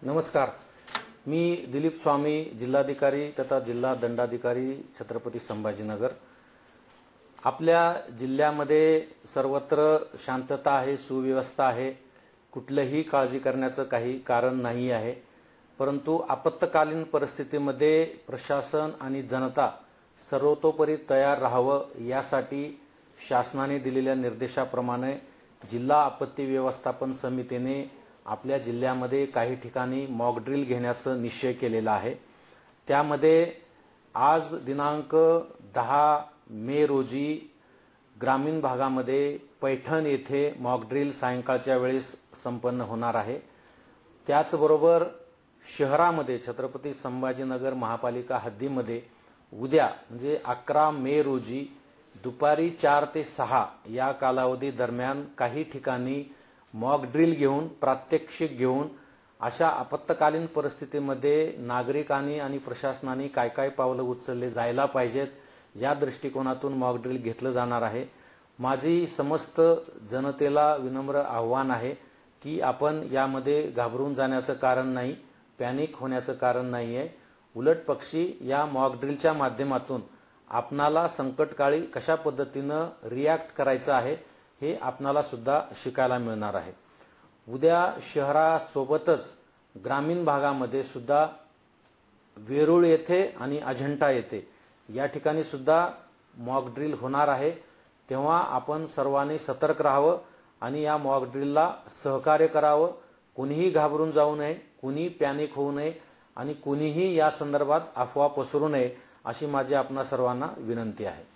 नमस्कार। मी दिलीप स्वामी, जिल्हाधिकारी तथा जिल्हा दंडाधिकारी छत्रपती संभाजीनगर। आपल्या जिल्ह्यामध्ये सर्वत्र शांतता आहे, सुव्यवस्था आहे, कुठलीही काळजी करण्याचं काही कारण नाही आहे। परंतु आपत्कालीन परिस्थितीमध्ये प्रशासन आणि जनता सर्वतोपरी तयार राहावं यासाठी शासनाने दिलेल्या निर्देशाप्रमाणे जिल्हा आपत्ती व्यवस्थापन समितीने आपल्या जिल्ह्यामध्ये काही ठिकाणी मॉक ड्रिल घेण्याचा निश्चय केलेला आहे। त्यामध्ये आज दिनांक 10 मे रोजी ग्रामीण भागामध्ये पैठण येथे मॉक ड्रिल सायंकाळच्या वेळेस संपन्न होणार आहे। त्याचबरोबर शहरामध्ये छत्रपती संभाजीनगर महापालिका हद्दीमध्ये उद्या म्हणजे 11 मे रोजी दुपारी 4 ते 6 या कालावधी दरम्यान काही ठिकाणी मॉक ड्रिल घेऊन प्रात्यक्षिक घेऊन अशा आपत्कालीन परिस्थितीमध्ये नागरिकांनी आणि प्रशासनाने काय काय पावलं उचलले जायला पाहिजेत या दृष्टिकोनातून मॉक ड्रिल घेतलं जाणार आहे। माझी समस्त जनतेला विनम्र आव्हान आहे की आपण यामध्ये घाबरून जाण्याचं कारण नाही, पॅनिक होण्याचं कारण नाही आहे। उलट पक्षी या मॉक ड्रिलच्या माध्यमातून आपणाला संकटकाळी कशा पद्धतीने रिॲक्ट करायचं आहे हे आपणाला सुद्धा शिकायला मिळणार आहे। उद्या शहरासोबतच ग्रामीण भागामध्ये सुद्धा वेरूळ येथे आणि अजंठा येथे या ठिकाणी सुद्धा मॉक ड्रिल होणार आहे। तेव्हा आपण सर्वांनी सतर्क राहावं आणि या मॉक ड्रिलला सहकार्य करावं। कोणीही घाबरून जाऊ नये, कोणी पॅनिक होऊ नये आणि कोणीही या संदर्भात अफवा पसरू नये अशी माझी आपणा सर्वांना विनंती आहे।